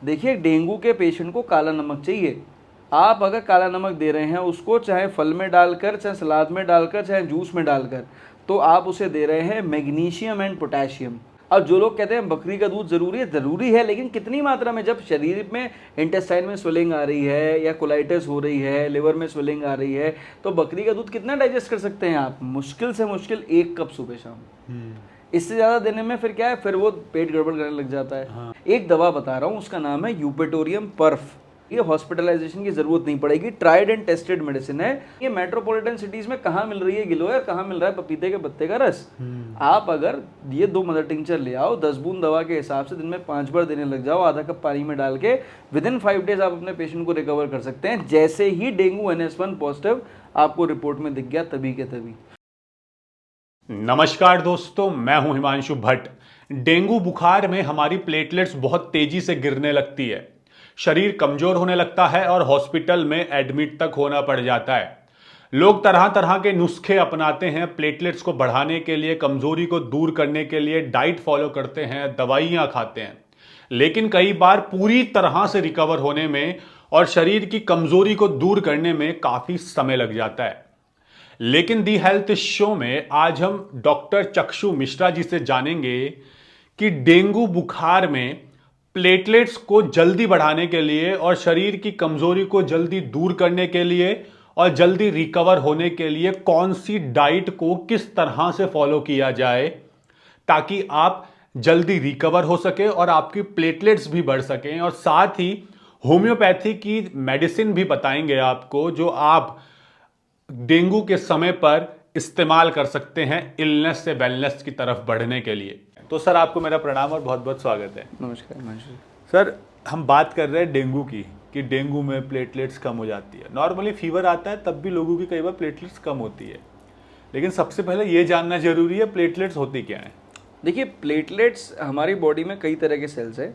देखिए डेंगू के पेशेंट को काला नमक चाहिए। आप अगर काला नमक दे रहे हैं उसको, चाहे फल में डालकर, चाहे सलाद में डालकर, चाहे जूस में डालकर, तो आप उसे दे रहे हैं मैग्नीशियम एंड पोटेशियम। अब जो लोग कहते हैं बकरी का दूध ज़रूरी है, लेकिन कितनी मात्रा में? जब शरीर में इंटेस्टाइन में स्वेलिंग आ रही है या कोलाइटिस हो रही है, लिवर में स्वेलिंग आ रही है, तो बकरी का दूध कितना डाइजेस्ट कर सकते हैं आप? मुश्किल से मुश्किल 1 कप सुबह शाम। इससे ज़्यादा देने में फिर क्या है, फिर वो पेट गड़बड़ करने लग जाता है। हाँ। एक दवा बता रहा हूँ, उसका नाम है यूपेटोरियम पर्फ। ये हॉस्पिटलाइजेशन की जरूरत नहीं पड़ेगी, ट्राइड एंड टेस्टेड मेडिसिन है। ये मेट्रोपॉलिटन सिटीज में कहाँ मिल रही है गिलोय, कहाँ मिल रहा है पपीते के पत्ते का रस। आप अगर ये 2 मदर टिंचर ले आओ, 10 बूंद दवा के हिसाब से दिन में 5 बार देने लग जाओ, आधा कप पानी में डाल के, विदिन 5 डेज आप अपने पेशेंट को रिकवर कर सकते हैं। जैसे ही डेंगू NS1 पॉजिटिव आपको रिपोर्ट में दिख गया, तभी के तभी। नमस्कार दोस्तों, मैं हूं हिमांशु भट्ट। डेंगू बुखार में हमारी प्लेटलेट्स बहुत तेजी से गिरने लगती है, शरीर कमजोर होने लगता है और हॉस्पिटल में एडमिट तक होना पड़ जाता है। लोग तरह तरह के नुस्खे अपनाते हैं प्लेटलेट्स को बढ़ाने के लिए, कमजोरी को दूर करने के लिए डाइट फॉलो करते हैं, दवाइयां खाते हैं, लेकिन कई बार पूरी तरह से रिकवर होने में और शरीर की कमजोरी को दूर करने में काफी समय लग जाता है। लेकिन दी हेल्थ शो में आज हम डॉक्टर चक्षु मिश्रा जी से जानेंगे कि डेंगू बुखार में प्लेटलेट्स को जल्दी बढ़ाने के लिए और शरीर की कमजोरी को जल्दी दूर करने के लिए और जल्दी रिकवर होने के लिए कौन सी डाइट को किस तरह से फॉलो किया जाए ताकि आप जल्दी रिकवर हो सके और आपकी प्लेटलेट्स भी बढ़ सकें। और साथ ही होम्योपैथी की मेडिसिन भी बताएंगे आपको, जो आप डेंगू के समय पर इस्तेमाल कर सकते हैं इलनेस से वेलनेस की तरफ बढ़ने के लिए। तो सर, आपको मेरा प्रणाम और बहुत बहुत स्वागत है। नमस्कार। सर, हम बात कर रहे हैं डेंगू की, कि डेंगू में प्लेटलेट्स कम हो जाती है। नॉर्मली फीवर आता है तब भी लोगों की कई बार प्लेटलेट्स कम होती है, लेकिन सबसे पहले ये जानना जरूरी है प्लेटलेट्स होती क्या है। देखिए, प्लेटलेट्स हमारी बॉडी में कई तरह के सेल्स हैं।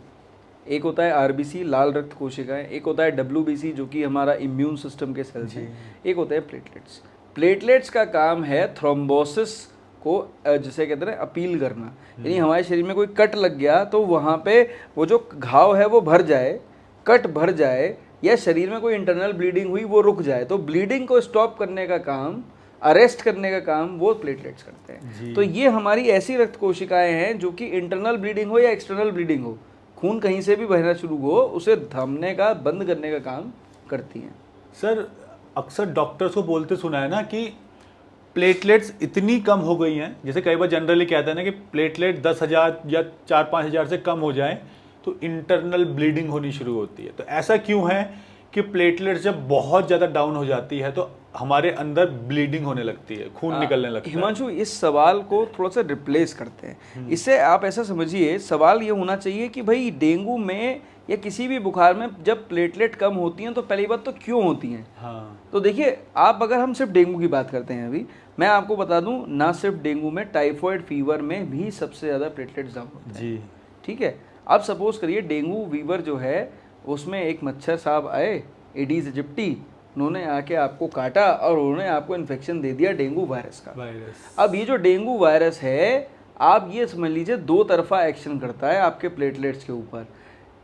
एक होता है RBC, लाल रक्त कोशिकाएं, एक होता है WBC जो कि हमारा इम्यून सिस्टम के सेल्स हैं, एक होता है प्लेटलेट्स। प्लेटलेट्स का काम है थ्रोम्बोसिस को, जिसे कहते हैं अपील करना, यानी हमारे शरीर में कोई कट लग गया तो वहाँ पे वो जो घाव है वो भर जाए, कट भर जाए, या शरीर में कोई इंटरनल ब्लीडिंग हुई वो रुक जाए। तो ब्लीडिंग को स्टॉप करने का काम, अरेस्ट करने का काम वो प्लेटलेट्स करते हैं। तो ये हमारी ऐसी रक्त कोशिकाएं हैं जो कि इंटरनल ब्लीडिंग हो या एक्सटर्नल ब्लीडिंग हो, खून कहीं से भी बहना शुरू हो, उसे थमने का, बंद करने का काम करती हैं। सर, अक्सर डॉक्टर्स को बोलते सुना है ना कि प्लेटलेट्स इतनी कम हो गई हैं, जैसे कई बार जनरली कहते हैं ना कि प्लेटलेट 10,000 या 4-5 हज़ार से कम हो जाए तो इंटरनल ब्लीडिंग होनी शुरू होती है। तो ऐसा क्यों है कि प्लेटलेट्स जब बहुत ज़्यादा डाउन हो जाती है तो हमारे अंदर ब्लीडिंग होने लगती है, खून निकलने लगता है? हिमांशु, इस सवाल को थोड़ा सा रिप्लेस करते हैं। इससे आप ऐसा समझिए, सवाल ये होना चाहिए कि भाई डेंगू में या किसी भी बुखार में जब प्लेटलेट कम होती हैं तो पहली बात तो क्यों होती हैं। हाँ। तो देखिए, आप अगर हम सिर्फ डेंगू की बात करते हैं अभी, मैं आपको बता दूं, ना सिर्फ डेंगू में, टाइफॉइड फीवर में भी सबसे ज़्यादा प्लेटलेट्स डाउन होते हैं। ठीक है, अब सपोज करिए डेंगू फीवर जो है उसमें एक मच्छर साहब आए, एडीज एजिप्टी, उन्होंने आके आपको काटा और उन्होंने आपको इन्फेक्शन दे दिया डेंगू वायरस का। अब ये जो डेंगू वायरस है, आप ये समझ लीजिए 2 तरफा एक्शन करता है आपके प्लेटलेट्स के ऊपर।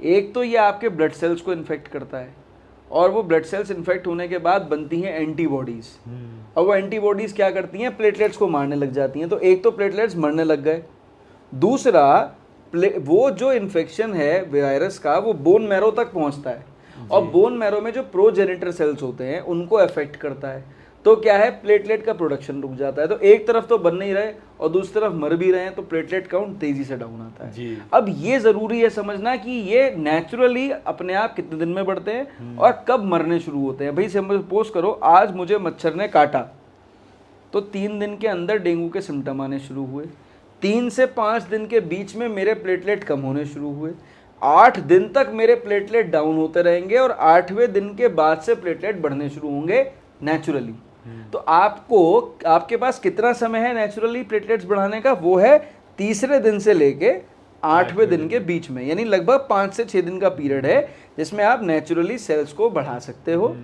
एक तो ये आपके ब्लड सेल्स को इन्फेक्ट करता है, और वो ब्लड सेल्स इन्फेक्ट होने के बाद बनती हैं एंटीबॉडीज़, और वो एंटीबॉडीज़ क्या करती हैं, प्लेटलेट्स को मारने लग जाती हैं। तो एक तो प्लेटलेट्स मरने लग गए, दूसरा वो जो इन्फेक्शन है वायरस का वो बोन मैरो तक पहुंचता है, और बोन मैरो में जो प्रोजेनिटर सेल्स होते हैं उनको अफेक्ट करता है। तो क्या है, प्लेटलेट का प्रोडक्शन रुक जाता है। तो एक तरफ तो बन नहीं रहे और दूसरी तरफ मर भी रहे हैं, तो प्लेटलेट काउंट तेजी से डाउन आता है। अब ये जरूरी है समझना कि ये नेचुरली अपने आप कितने दिन में बढ़ते हैं और कब मरने शुरू होते हैं। भाई सपोज करो आज मुझे मच्छर ने काटा, तो 3 दिन के अंदर डेंगू के सिम्टम आने शुरू हुए, 3 से 5 दिन के बीच में मेरे प्लेटलेट कम होने शुरू हुए, 8 दिन तक मेरे प्लेटलेट डाउन होते रहेंगे, और 8वें दिन के बाद से प्लेटलेट बढ़ने शुरू होंगे नेचुरली। तो आपको, आपके पास कितना समय है नेचुरली प्लेटलेट्स बढ़ाने का, वो है 3रे दिन से लेके 8वें दिन के बीच में, यानी लगभग 5 से 6 दिन का पीरियड है जिसमें आप नेचुरली सेल्स को बढ़ा सकते हो।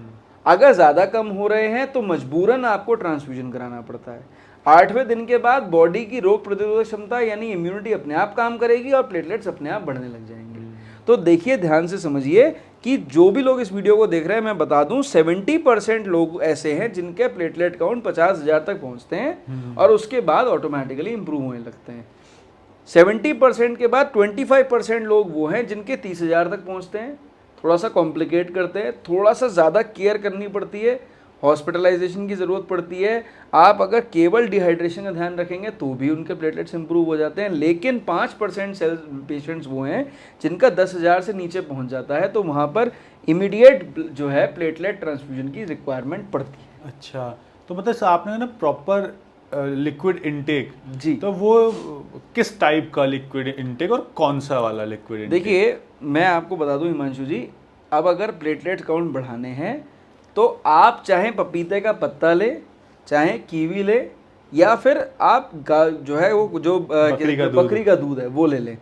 अगर ज़्यादा कम हो रहे हैं तो मजबूरन आपको ट्रांसफ्यूजन कराना पड़ता है। 8वें दिन के बाद बॉडी की रोग प्रतिरोधक क्षमता यानी इम्यूनिटी अपने आप काम करेगी और प्लेटलेट्स अपने आप बढ़ने लग जाएंगे। तो देखिए, ध्यान से समझिए कि जो भी लोग इस वीडियो को देख रहे हैं, मैं बता दूं 70% लोग ऐसे हैं जिनके प्लेटलेट काउंट 50,000 तक पहुंचते हैं और उसके बाद ऑटोमेटिकली इंप्रूव होने लगते हैं। 70% के बाद 25% लोग वो हैं जिनके 30,000 तक पहुंचते हैं, थोड़ा सा कॉम्प्लिकेट करते हैं, थोड़ा सा ज़्यादा केयर करनी पड़ती है, हॉस्पिटलाइजेशन की ज़रूरत पड़ती है। आप अगर केवल डिहाइड्रेशन का ध्यान रखेंगे तो भी उनके प्लेटलेट्स इंप्रूव हो जाते हैं। लेकिन 5% सेल पेशेंट्स वो हैं जिनका 10,000 से नीचे पहुंच जाता है, तो वहाँ पर इमीडिएट जो है प्लेटलेट ट्रांसफ्यूजन की रिक्वायरमेंट पड़ती है। अच्छा, तो मतलब आपने ना प्रॉपर लिक्विड इनटेक जी, तो वो किस टाइप का लिक्विड इनटेक और कौन सा वाला लिक्विड इनटेक? देखिए, मैं आपको बता दूं हिमांशु जी, अब अगर प्लेटलेट काउंट बढ़ाने हैं तो आप चाहे पपीते का पत्ता ले, चाहे कीवी ले, या फिर आप जो है वो जो बकरी का दूध है वो ले लें।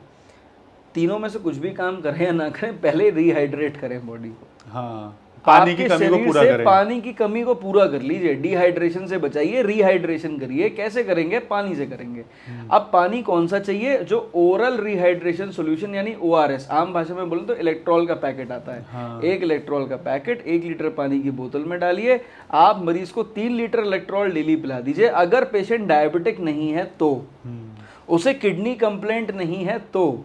तीनों में से कुछ भी काम करें या ना करें, पहले रिहाइड्रेट करें बॉडी को। हाँ, पानी की कमी को पूरा करें। पानी की कमी को पूरा कर लीजिए, डिहाइड्रेशन से बचाइए, रिहाइड्रेशन करिए। कैसे करेंगे? पानी से करेंगे। अब पानी कौन सा चाहिए? जो ओरल रिहाइड्रेशन सॉल्यूशन यानी ORS, आम भाषा में बोले तो इलेक्ट्रॉल का पैकेट आता है। हाँ। 1 इलेक्ट्रॉल का पैकेट 1 लीटर पानी की बोतल में डालिए। आप मरीज को 3 लीटर इलेक्ट्रॉल डेली पिला दीजिए। अगर पेशेंट डायबिटिक नहीं है तो, उसे किडनी कंप्लेंट नहीं है तो,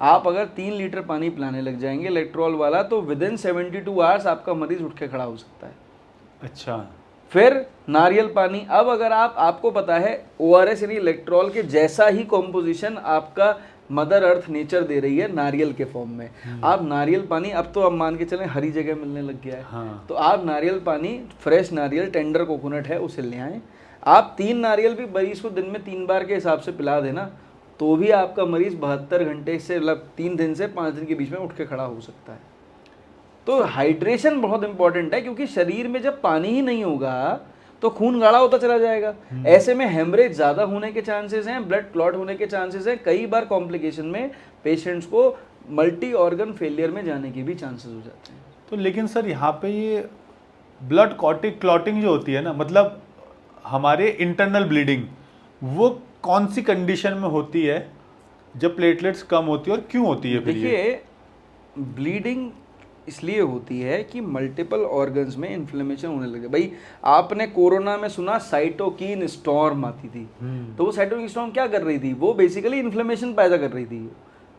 आप अगर 3 लीटर पानी पिलाने लग जाएंगे इलेक्ट्रॉल वाला, तो विदिन 72 आवर्स आपका मरीज उठ के खड़ा हो सकता है। अच्छा, फिर नारियल पानी। अब अगर आपको पता है ORS यानी इलेक्ट्रॉल के जैसा ही कॉम्पोजिशन आपका मदर अर्थ नेचर दे रही है नारियल के फॉर्म में। आप नारियल पानी, अब तो आप मान के चलें हरी जगह मिलने लग गया है। हाँ। तो आप नारियल पानी, फ्रेश नारियल, टेंडर कोकोनट है उसे ले आएँ। आप 3 नारियल भी मरीज को दिन में 3 बार के हिसाब से पिला देना, तो भी आपका मरीज 72 घंटे से, मतलब 3 दिन से 5 दिन के बीच में उठ के खड़ा हो सकता है। तो हाइड्रेशन बहुत इंपॉर्टेंट है, क्योंकि शरीर में जब पानी ही नहीं होगा तो खून गाढ़ा होता चला जाएगा। ऐसे में हेमरेज ज़्यादा होने के चांसेस हैं, ब्लड क्लॉट होने के चांसेस हैं। कई बार कॉम्प्लिकेशन में पेशेंट्स को मल्टी ऑर्गन फेलियर में जाने के भी चांसेस हो जाते हैं। तो लेकिन सर यहाँ पे ये ब्लड क्लॉटिंग जो होती है ना, मतलब हमारे इंटरनल ब्लीडिंग, वो कौन सी कंडीशन में होती है जब प्लेटलेट्स कम होती है और क्यों होती है? देखिए, ब्लीडिंग इसलिए होती है कि मल्टीपल ऑर्गन्स में इन्फ्लेमेशन होने लगे। भाई, आपने कोरोना में सुना साइटोकिन स्टॉर्म आती थी, तो वो साइटोकिन स्टॉर्म क्या कर रही थी? वो बेसिकली इन्फ्लेमेशन पैदा कर रही थी।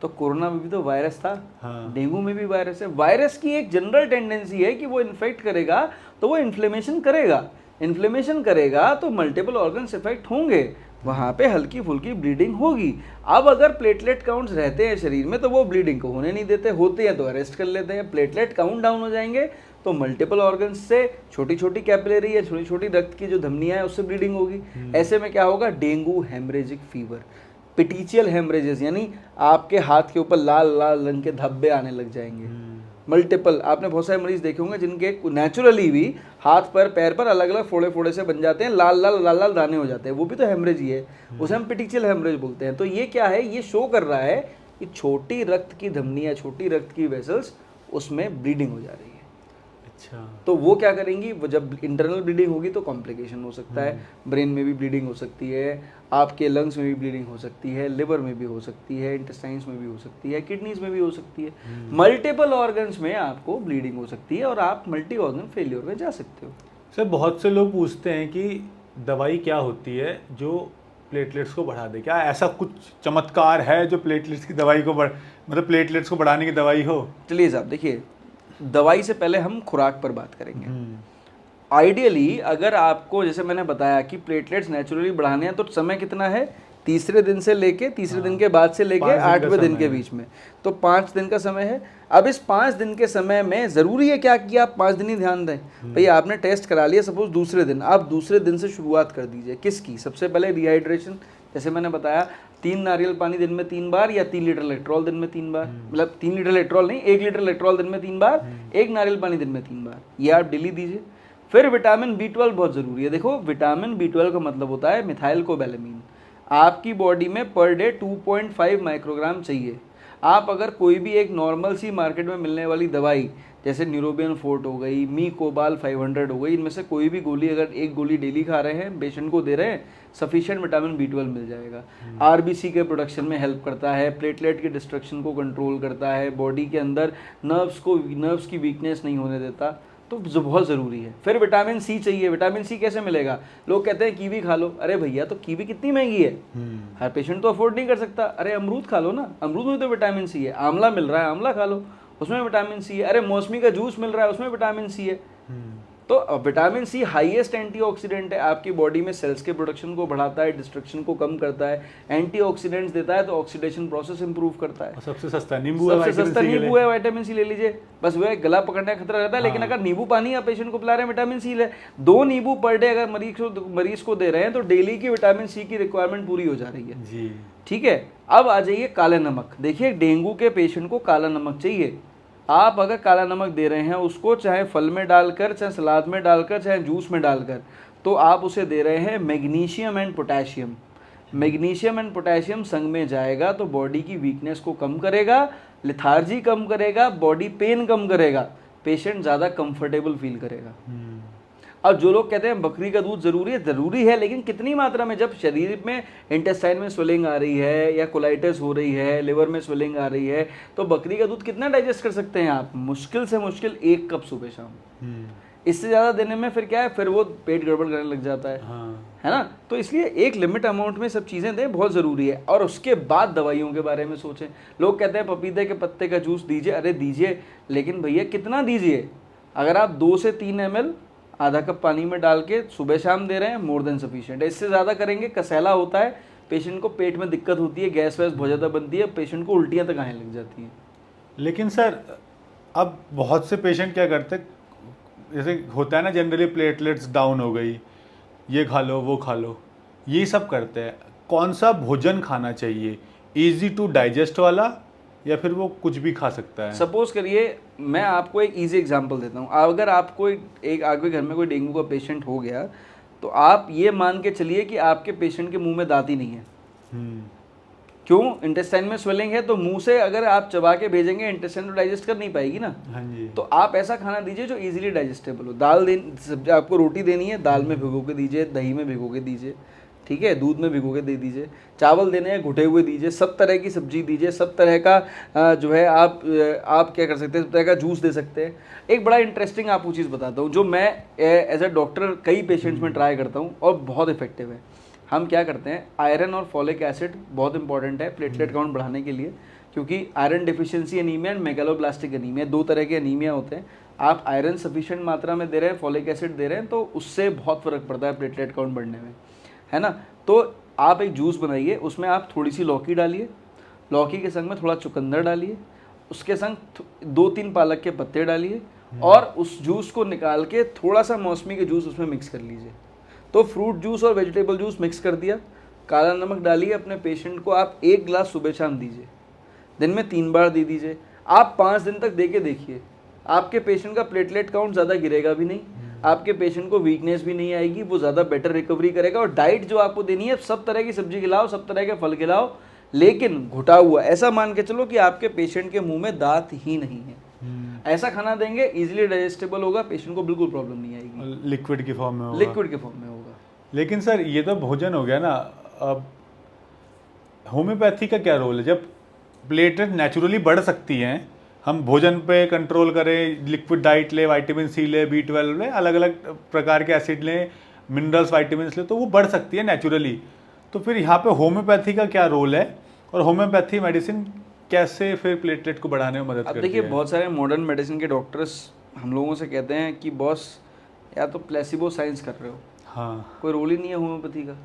तो कोरोना में भी तो वायरस था। हाँ। डेंगू में भी वायरस है। वायरस की एक जनरल टेंडेंसी है कि वो इन्फेक्ट करेगा तो वो इन्फ्लेमेशन करेगा। इन्फ्लेमेशन करेगा तो मल्टीपल ऑर्गन्स इफेक्ट होंगे, वहाँ पे हल्की फुल्की ब्लीडिंग होगी। अब अगर प्लेटलेट काउंट्स रहते हैं शरीर में तो वो ब्लीडिंग को होने नहीं देते, होते हैं तो अरेस्ट कर लेते हैं। प्लेटलेट काउंट डाउन हो जाएंगे तो मल्टीपल ऑर्गन्स से छोटी छोटी कैपिलरी या छोटी छोटी रक्त की जो धमनियाँ है उससे ब्लीडिंग होगी। ऐसे में क्या होगा? डेंगू, हेमरेजिक फीवर, पिटीचियल हेमरेजेस, यानी आपके हाथ के ऊपर लाल लाल रंग के धब्बे आने लग जाएंगे। मल्टीपल, आपने बहुत सारे मरीज देखे होंगे जिनके नेचुरली भी हाथ पर, पैर पर अलग अलग फोड़े फोड़े से बन जाते हैं, लाल लाल लाल लाल दाने हो जाते हैं, वो भी तो हेमरेज ही है। उसे हम पिटीचियल हेमरेज बोलते हैं। तो ये क्या है? ये शो कर रहा है कि छोटी रक्त की धमनियाँ, छोटी रक्त की वेसल्स, उसमें ब्लीडिंग हो जा रही है। अच्छा, तो वो क्या करेंगी? वो जब इंटरनल ब्लीडिंग होगी तो कॉम्प्लिकेशन हो सकता है। ब्रेन में भी ब्लीडिंग हो सकती है, आपके लंग्स में भी ब्लीडिंग हो सकती है, लिवर में भी हो सकती है, इंटेस्टाइन्स में भी हो सकती है, किडनीज में भी हो सकती है। मल्टीपल ऑर्गन्स में आपको ब्लीडिंग हो सकती है और आप मल्टी ऑर्गन फेलियर में जा सकते हो। सर, बहुत से लोग पूछते हैं कि दवाई क्या होती है जो प्लेटलेट्स को बढ़ा दे? क्या ऐसा कुछ चमत्कार है जो प्लेटलेट्स की दवाई को मतलब प्लेटलेट्स को बढ़ाने की दवाई हो? चलिए साहब, देखिए, दवाई से पहले हम खुराक पर बात करेंगे। आइडियली अगर आपको, जैसे मैंने बताया कि प्लेटलेट्स नेचुरली बढ़ाने हैं, तो समय कितना है? तीसरे दिन से लेके, तीसरे दिन के बाद से लेके 8वें दिन के बीच में, तो 5 दिन का समय है। अब इस 5 दिन के समय में ज़रूरी है क्या कि आप 5 दिन ही ध्यान दें? भाई, आपने टेस्ट करा लिया सपोज दूसरे दिन, आप दूसरे दिन से शुरुआत कर दीजिए। किसकी? सबसे पहले रिहाइड्रेशन। जैसे मैंने बताया, 3 नारियल पानी दिन में 3 बार, या 3 लीटर इलेक्ट्रॉल दिन में 3 बार, मतलब 3 लीटर इलेक्ट्रॉल नहीं, 1 लीटर इलेक्ट्रॉल दिन में 3 बार, 1 नारियल पानी दिन में 3 बार, ये आप डेली दीजिए। फिर विटामिन B12 बहुत ज़रूरी है। देखो, विटामिन B12 का मतलब होता है मिथाइल कोबैलेमिन। आपकी बॉडी में पर डे 2.5 माइक्रोग्राम चाहिए। आप अगर कोई भी एक नॉर्मल सी मार्केट में मिलने वाली दवाई, जैसे न्यूरोबियन फोर्ट हो गई, मी कोबाल 500 हो गई, इनमें से कोई भी गोली अगर एक गोली डेली खा रहे हैं, पेशेंट को दे रहे हैं, सफिशिएंट विटामिन B12 मिल जाएगा। आरबीसी के प्रोडक्शन में हेल्प करता है, प्लेटलेट की डिस्ट्रक्शन को कंट्रोल करता है, बॉडी के अंदर नर्व्स की वीकनेस नहीं होने देता, तो जो बहुत ज़रूरी है। फिर विटामिन C चाहिए। विटामिन C कैसे मिलेगा? लोग कहते हैं कीवी खा लो। अरे भैया, तो कीवी कितनी महंगी है, हर पेशेंट तो अफोर्ड नहीं कर सकता। अरे अमरूद खा लो ना, अमरूद में तो विटामिन C है। आंवला मिल रहा है, आंवला खा लो, उसमें विटामिन C है। अरे मौसमी का जूस मिल रहा है, उसमें विटामिन C है। तो विटामिन C हाईएस्ट एंटीऑक्सीडेंट है, आपकी बॉडी में सेल्स के प्रोडक्शन को बढ़ाता है, डिस्ट्रक्शन को कम करता है, एंटीऑक्सीडेंट्स देता है, तो ऑक्सीडेशन प्रोसेस इंप्रूव करता है। सबसे सस्ता नींबू है, विटामिन C ले लीजिए। बस वह गला पकड़ने का खतरा रहता है, लेकिन अगर नींबू पानी आप पेशेंट को पिला रहे हैं, विटामिन C ले, 2 नींबू पर डे अगर मरीज को दे रहे हैं, तो डेली की विटामिन C की रिक्वायरमेंट पूरी हो जा रही है जी। ठीक है, अब आ जाइए काले नमक। देखिए, डेंगू के पेशेंट को काला नमक चाहिए। आप अगर काला नमक दे रहे हैं उसको, चाहे फल में डालकर, चाहे सलाद में डालकर, चाहे जूस में डालकर, तो आप उसे दे रहे हैं magnesium and potassium. Magnesium and potassium संग में जाएगा तो बॉडी की वीकनेस को कम करेगा, लिथार्जी कम करेगा, बॉडी पेन कम करेगा, पेशेंट ज़्यादा कंफर्टेबल फील करेगा। अब जो लोग कहते हैं बकरी का दूध ज़रूरी है, लेकिन कितनी मात्रा में? जब शरीर में इंटेस्टाइन में स्वेलिंग आ रही है, या कोलाइटिस हो रही है, लिवर में स्वेलिंग आ रही है, तो बकरी का दूध कितना डाइजेस्ट कर सकते हैं आप? मुश्किल से मुश्किल 1 कप सुबह शाम। इससे ज़्यादा देने में फिर क्या है, फिर वो पेट गड़बड़ करने लग जाता है। है ना? तो इसलिए एक लिमिट अमाउंट में सब चीज़ें दें, बहुत ज़रूरी है। और उसके बाद दवाइयों के बारे में सोचें। लोग कहते हैं पपीते के पत्ते का जूस दीजिए। अरे दीजिए, लेकिन भैया कितना दीजिए? अगर आप 2 से 3 ml आधा कप पानी में डाल के सुबह शाम दे रहे हैं, मोर देन सफिशिएंट है। इससे ज़्यादा करेंगे कसैला होता है, पेशेंट को पेट में दिक्कत होती है, गैस वैस बहुत ज़्यादा बनती है, पेशेंट को उल्टियाँ तक आने लग जाती हैं। लेकिन सर, अब बहुत से पेशेंट क्या करते हैं, जैसे होता है ना जनरली प्लेटलेट्स डाउन हो गई, ये खा लो वो खा लो, ये सब करते हैं। कौन सा भोजन खाना चाहिए, ईजी टू डाइजेस्ट वाला, या फिर वो कुछ भी खा सकता है? सपोज करिए, मैं आपको एक इजी एग्जांपल देता हूँ। अगर आपको एक आपके घर में कोई डेंगू का पेशेंट हो गया, तो आप ये मान के चलिए कि आपके पेशेंट के मुंह में दांत ही नहीं है। क्यों? इंटेस्टाइन में स्वेलिंग है, तो मुंह से अगर आप चबा के भेजेंगे, इंटेस्टाइन तो डाइजेस्ट कर नहीं पाएगी ना। हाँ जी। तो आप ऐसा खाना दीजिए जो इजीली डाइजेस्टेबल हो। आपको रोटी देनी है, दाल में भिगो के दीजिए, दही में भिगो के दीजिए, ठीक है, दूध में भिगो के दे दीजिए। चावल देने हैं, घुटे हुए दीजिए। सब तरह की सब्जी दीजिए, सब तरह का जो है आप क्या कर सकते हैं, सब तरह का जूस दे सकते हैं। एक बड़ा इंटरेस्टिंग आपको चीज़ बताता हूँ, जो मैं एज ए डॉक्टर कई पेशेंट्स में ट्राई करता हूँ और बहुत इफेक्टिव है। हम क्या करते हैं, आयरन और फॉलिक एसिड बहुत इंपॉर्टेंट है प्लेटलेट काउंट बढ़ाने के लिए, क्योंकि iron deficiency anaemia and megaloblastic anaemia, 2 तरह के एनीमिया होते हैं। आप आयरन सफिशिएंट मात्रा में दे रहे हैं, फॉलिक एसिड दे रहे हैं, तो उससे बहुत फ़र्क पड़ता है प्लेटलेट काउंट बढ़ने में, है ना। तो आप एक जूस बनाइए, उसमें आप थोड़ी सी लौकी डालिए, लौकी के संग में थोड़ा चुकंदर डालिए, उसके संग 2-3 पालक के पत्ते डालिए, और उस जूस को निकाल के थोड़ा सा मौसमी के जूस उसमें मिक्स कर लीजिए। तो फ्रूट जूस और वेजिटेबल जूस मिक्स कर दिया, काला नमक डालिए। अपने पेशेंट को आप 1 गिलास सुबह शाम दीजिए, दिन में 3 बार दे दीजिए। आप 5 दिन तक दे के देखिए, आपके पेशेंट का प्लेटलेट काउंट ज़्यादा गिरेगा भी नहीं, आपके पेशेंट को वीकनेस भी नहीं आएगी, वो ज़्यादा बेटर रिकवरी करेगा। और डाइट जो आपको देनी है, सब तरह की सब्जी खिलाओ, सब तरह के फल खिलाओ, लेकिन घुटा हुआ। ऐसा मान के चलो कि आपके पेशेंट के मुंह में दांत ही नहीं है। ऐसा खाना देंगे, इजीली डाइजेस्टेबल होगा, पेशेंट को बिल्कुल प्रॉब्लम नहीं आएगी। लिक्विड के फॉर्म में होगा। लिक्विड के फॉर्म में होगा। लेकिन सर, ये तो भोजन हो गया ना, अब होम्योपैथी का क्या रोल है? जब प्लेटलेट नेचुरली बढ़ सकती हैं, हम भोजन पे कंट्रोल करें, लिक्विड डाइट ले, विटामिन C ले, B12 ले, अलग अलग प्रकार के एसिड लें, मिनरल्स, विटामिन्स ले, तो वो बढ़ सकती है नेचुरली। तो फिर यहाँ पे होम्योपैथी का क्या रोल है, और होम्योपैथी मेडिसिन कैसे फिर प्लेटलेट को बढ़ाने में मदद करती है? अब देखिए, बहुत सारे मॉडर्न मेडिसिन के डॉक्टर्स हम लोगों से कहते हैं कि बॉस, या तो प्लेसिबो साइंस कर रहे हो, हाँ, कोई रोल ही नहीं है होम्योपैथी का।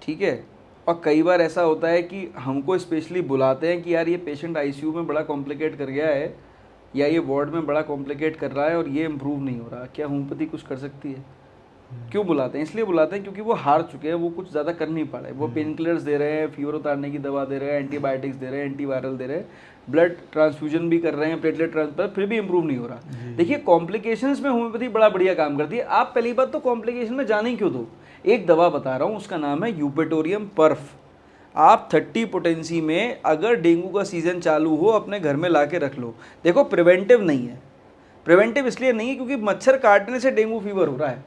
ठीक है। और कई बार ऐसा होता है कि हमको स्पेशली बुलाते हैं कि यार ये पेशेंट आईसीयू में बड़ा कॉम्प्लिकेट कर गया है, या ये वार्ड में बड़ा कॉम्प्लिकेट कर रहा है और ये इम्प्रूव नहीं हो रहा, क्या होम्योपैथी कुछ कर सकती है? क्यों बुलाते हैं? इसलिए बुलाते हैं क्योंकि वो हार चुके हैं, वो कुछ ज़्यादा कर नहीं पा रहे। वो पेन किलर्स दे रहे हैं, फीवर उतारने की दवा दे रहे हैं, एंटीबायोटिक्स दे रहे हैं, एंटीवायरल दे रहे हैं, ब्लड ट्रांसफ्यूजन भी कर रहे हैं, प्लेटलेट ट्रांसफर, फिर भी इंप्रूव नहीं हो रहा। देखिए, कॉम्प्लिकेशंस में होम्योपैथी बड़ा बढ़िया काम करती है। आप पहली बात तो कॉम्प्लिकेशन में जाने ही क्यों दो। एक दवा बता रहा हूँ, उसका नाम है यूपेटोरियम पर्फ। आप 30 पोटेंसी में अगर डेंगू का सीज़न चालू हो, अपने घर में ला के रख लो। देखो, प्रिवेंटिव नहीं है, प्रिवेंटिव इसलिए नहीं है क्योंकि मच्छर काटने से डेंगू फीवर हो रहा है,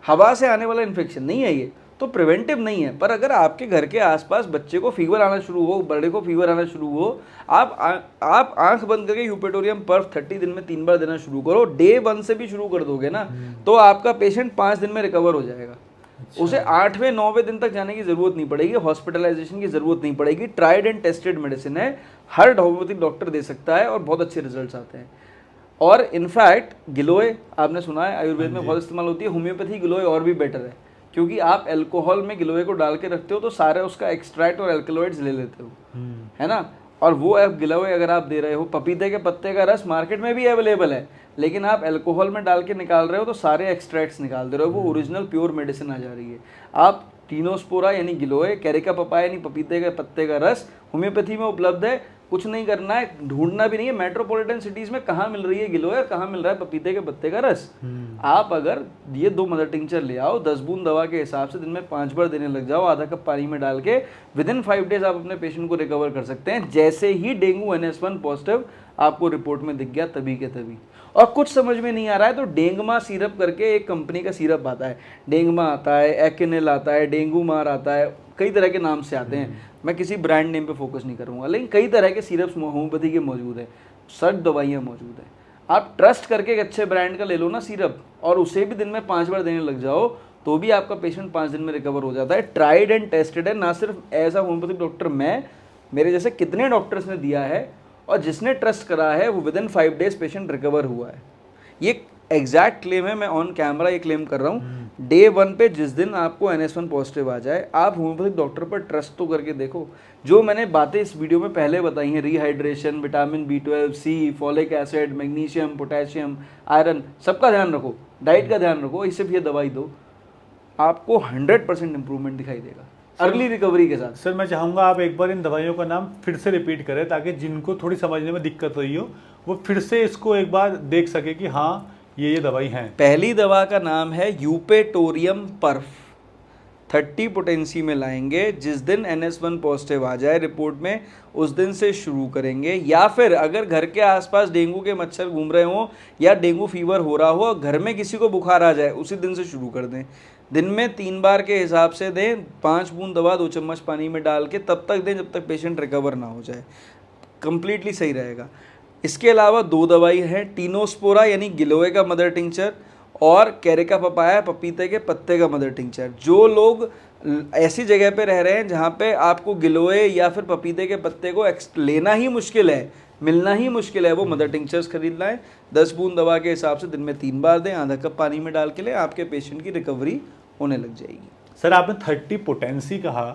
हवा से आने वाला इन्फेक्शन नहीं है ये, तो प्रिवेंटिव नहीं है। पर अगर आपके घर के आसपास बच्चे को फीवर आना शुरू हो, बड़े को फीवर आना शुरू हो, आप आंख बंद करके यूपेटोरियम पर्फ 30 दिन में 3 बार देना शुरू करो, डे 1 से भी शुरू कर दोगे ना, तो आपका पेशेंट 5 दिन में रिकवर हो जाएगा। उसे 8वें 9वें दिन तक जाने की जरूरत नहीं पड़ेगी, हॉस्पिटलाइजेशन की जरूरत नहीं पड़ेगी। ट्राइड एंड टेस्टेड मेडिसिन है, हर होम्योपैथिक डॉक्टर दे सकता है और बहुत अच्छे रिजल्ट्स आते हैं। और इनफैक्ट गिलोय आपने सुना है आयुर्वेद में बहुत इस्तेमाल होती है, होम्योपैथी गिलोय और भी बेटर है, क्योंकि आप अल्कोहल में गिलोय को डाल के रखते हो तो सारे उसका एक्सट्रैक्ट और एल्कलॉइड्स ले लेते हो, है ना। और वो आप गिलोय अगर आप दे रहे हो, पपीते के पत्ते का रस मार्केट में भी अवेलेबल है, लेकिन आप अल्कोहल में डाल के निकाल रहे हो तो सारे एक्सट्रैक्ट्स निकाल दे रहे हो, वो ओरिजिनल प्योर मेडिसिन आ जा रही है। आप टीनोस्पोरा यानी गिलोय, कैरिका पपाया यानी पपीते के पत्ते का रस होम्योपैथी में उपलब्ध है। कुछ नहीं करना है, ढूंढना भी नहीं है मेट्रोपॉलिटन सिटीज में कहाँ मिल रही है गिलोय और कहाँ मिल रहा है पपीते के पत्ते का रस। आप अगर ये 2 मदर टिंचर ले आओ, 10 बूंद दवा के हिसाब से दिन में 5 बार देने लग जाओ, आधा कप पानी में डाल के, विदिन 5 डेज आप अपने पेशेंट को रिकवर कर सकते हैं। जैसे ही डेंगू NS1 पॉजिटिव आपको रिपोर्ट में दिख गया तभी के तभी। और कुछ समझ में नहीं आ रहा है तो डेंगमा सिरप करके एक कंपनी का सिरप आता है, डेंगमा आता है, एक्नेल आता है, डेंगू मार आता है, कई तरह के नाम से आते हैं। मैं किसी ब्रांड नेम पे फोकस नहीं करूंगा, लेकिन कई तरह के सिरप्स होम्योपैथी के मौजूद है, सब दवाइयाँ मौजूद है। आप ट्रस्ट करके एक अच्छे ब्रांड का ले लो ना सिरप, और उसे भी दिन में 5 बार देने लग जाओ तो भी आपका पेशेंट 5 दिन में रिकवर हो जाता है। ट्राइड एंड टेस्टेड है, ना सिर्फ एज अ होम्योपैथिक डॉक्टर मैं, मेरे जैसे कितने डॉक्टर्स ने दिया है, और जिसने ट्रस्ट करा है वो विदिन 5 डेज पेशेंट रिकवर हुआ है। ये एग्जैक्ट क्लेम है, मैं ऑन कैमरा ये क्लेम कर रहा हूँ। डे 1 पे जिस दिन आपको NS1 पॉजिटिव आ जाए, आप होम्योपैथिक डॉक्टर पर ट्रस्ट तो करके देखो। जो मैंने बातें इस वीडियो में पहले बताई हैं, rehydration, vitamin B12, C, folic acid, magnesium, potassium, iron, सबका ध्यान रखो, डाइट का ध्यान रखो, सिर्फ ये दवाई दो, आपको 100% इंप्रूवमेंट दिखाई देगा अर्ली रिकवरी के साथ। सर मैं चाहूँगा आप एक बार इन दवाइयों का नाम फिर से रिपीट करें, ताकि जिनको थोड़ी समझने में दिक्कत रही हो वो फिर से इसको एक बार देख सके कि हाँ ये दवाई है। पहली दवा का नाम है यूपेटोरियम पर्फ, 30 पोटेंसी में लाएंगे। जिस दिन NS1 पॉजिटिव आ जाए रिपोर्ट में, उस दिन से शुरू करेंगे। या फिर अगर घर के आसपास डेंगू के मच्छर घूम रहे हों या डेंगू फीवर हो रहा हो, घर में किसी को बुखार आ जाए, उसी दिन से शुरू कर दें। दिन में 3 बार के हिसाब से दें, 5 बूंद दवा 2 चम्मच पानी में डाल के तब तक दें जब तक पेशेंट रिकवर ना हो जाए, कंप्लीटली सही रहेगा। इसके अलावा 2 दवाई हैं, टीनोस्पोरा यानी गिलोय का मदर टिंचर और कैरिका पपाया पपीते के पत्ते का मदर टिंचर। जो लोग ऐसी जगह पे रह रहे हैं जहाँ पे आपको गिलोय या फिर पपीते के पत्ते को लेना ही मुश्किल है, मिलना ही मुश्किल है, वो मदर टिंचर्स खरीद लाएं। 10 बूंद दवा के हिसाब से दिन में 3 बार दें, आधा कप पानी में डाल के लें, आपके पेशेंट की रिकवरी होने लग जाएगी। सर आपने 30 पोटेंसी कहा,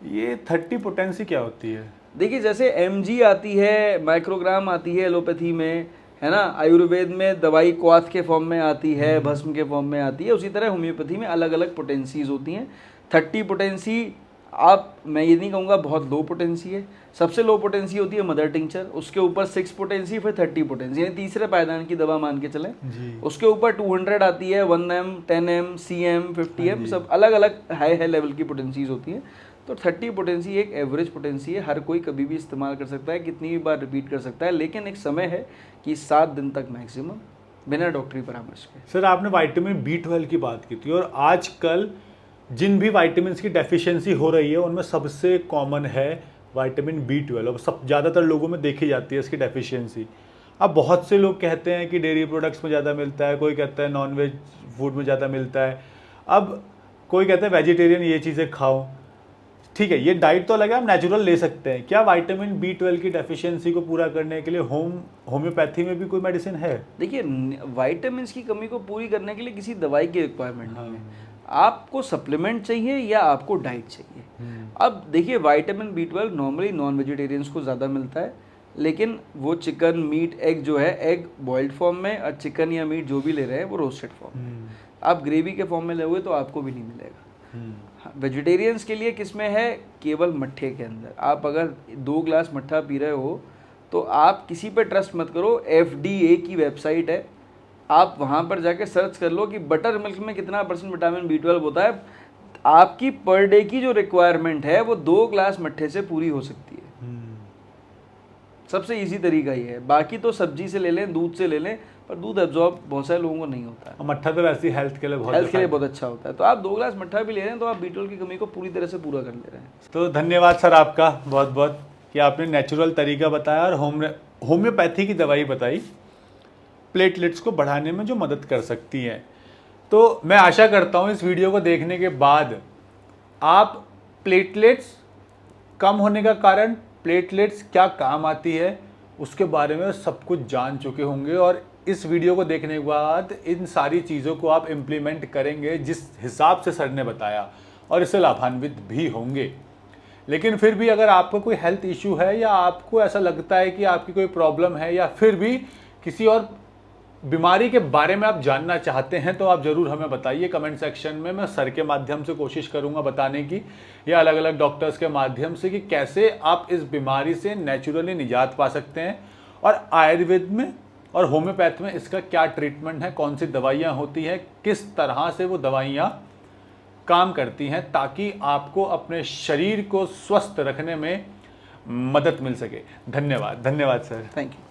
ये 30 पोटेंसी क्या होती है? देखिए जैसे mg आती है, माइक्रोग्राम आती है एलोपैथी में, है ना, आयुर्वेद में दवाई क्वाथ के फॉर्म में आती है, भस्म के फॉर्म में आती है, उसी तरह होम्योपैथी में अलग अलग पोटेंसीज होती हैं। 30 पोटेंसी आप, मैं ये नहीं कहूँगा बहुत लो पोटेंसी है, सबसे लो पोटेंसी होती है मदर टिंचर, उसके ऊपर 6 पोटेंसी, फिर 30 पोटेंसी, यानी तीसरे पायदान की दवा मान के चलें। उसके ऊपर 200 आती है, 1m, 10m, cm, 50m, सब अलग अलग हाई लेवल की पोटेंसीज होती हैं। तो 30 पोटेंसी एक एवरेज पोटेंसी है, हर कोई कभी भी इस्तेमाल कर सकता है, कितनी भी बार रिपीट कर सकता है, लेकिन एक समय है कि 7 दिन तक मैक्सिमम बिना डॉक्टरी परामर्श के। सर आपने विटामिन B12 की बात की थी, और आजकल जिन भी विटामिन की डेफिशिएंसी हो रही है उनमें सबसे कॉमन है विटामिन B12, और सब ज़्यादातर लोगों में देखी जाती है इसकी डेफिशिएंसी। अब बहुत से लोग कहते हैं कि डेयरी प्रोडक्ट्स में ज़्यादा मिलता है, कोई कहता है नॉनवेज फूड में ज़्यादा मिलता है, अब कोई कहता है वेजिटेरियन ये चीज़ें खाओ। ठीक है, ये डाइट तो अलग है, हम नेचुरल ले सकते हैं। क्या विटामिन B12 की डेफिशिएंसी को पूरा करने के लिए होम्योपैथी में भी कोई मेडिसिन है? देखिए विटामिन की कमी को पूरी करने के लिए किसी दवाई की रिक्वायरमेंट नहीं है, आपको सप्लीमेंट चाहिए या आपको डाइट चाहिए। अब देखिए vitamin B12 normally non vegetarians को ज़्यादा मिलता है, लेकिन वो चिकन, मीट, एग जो है, एग बॉइल्ड फॉर्म में, और चिकन या मीट जो भी ले रहे हैं वो रोस्टेड फॉर्म में। आप ग्रेवी के फॉर्म में लोगे तो आपको भी नहीं मिलेगा। वेजिटेरियंस के लिए किस में है? केवल मट्ठे के अंदर। आप अगर 2 ग्लास मट्ठा पी रहे हो तो आप किसी पे ट्रस्ट मत करो, FDA की वेबसाइट है, आप वहाँ पर जाके सर्च कर लो कि बटर मिल्क में कितना % विटामिन B12 होता है। आपकी पर डे की जो रिक्वायरमेंट है वो 2 ग्लास मट्ठे से पूरी हो सकती है। सबसे इजी तरीका ये है। बाकी तो सब्जी से ले लें, दूध से ले लें, पर दूध एब्जॉर्ब बहुत सारे लोगों को नहीं होता है। मट्ठा तो वैसे हेल्थ के लिए बहुत अच्छा होता है। तो आप 2 ग्लास मट्ठा भी ले रहे हैं तो आप B12 की कमी को पूरी तरह से पूरा कर ले रहे हैं। तो धन्यवाद सर आपका बहुत बहुत कि आपने नेचुरल तरीका बताया और होम्योपैथी की दवाई बताई प्लेटलेट्स को बढ़ाने में जो मदद कर सकती है। तो मैं आशा करता हूँ इस वीडियो को देखने के बाद आप प्लेटलेट्स कम होने का कारण, प्लेटलेट्स क्या काम आती है, उसके बारे में सब कुछ जान चुके होंगे और इस वीडियो को देखने के बाद इन सारी चीज़ों को आप इम्प्लीमेंट करेंगे जिस हिसाब से सर ने बताया और इससे लाभान्वित भी होंगे। लेकिन फिर भी अगर आपको कोई हेल्थ इशू है या आपको ऐसा लगता है कि आपकी कोई प्रॉब्लम है या फिर भी किसी और बीमारी के बारे में आप जानना चाहते हैं तो आप ज़रूर हमें बताइए कमेंट सेक्शन में। मैं सर के माध्यम से कोशिश करूंगा बताने की या अलग अलग डॉक्टर्स के माध्यम से कि कैसे आप इस बीमारी से नेचुरली निजात पा सकते हैं और आयुर्वेद में और होम्योपैथ में इसका क्या ट्रीटमेंट है, कौन सी दवाइयाँ होती हैं, किस तरह से वो दवाइयाँ काम करती हैं ताकि आपको अपने शरीर को स्वस्थ रखने में मदद मिल सके। धन्यवाद सर। Thank you.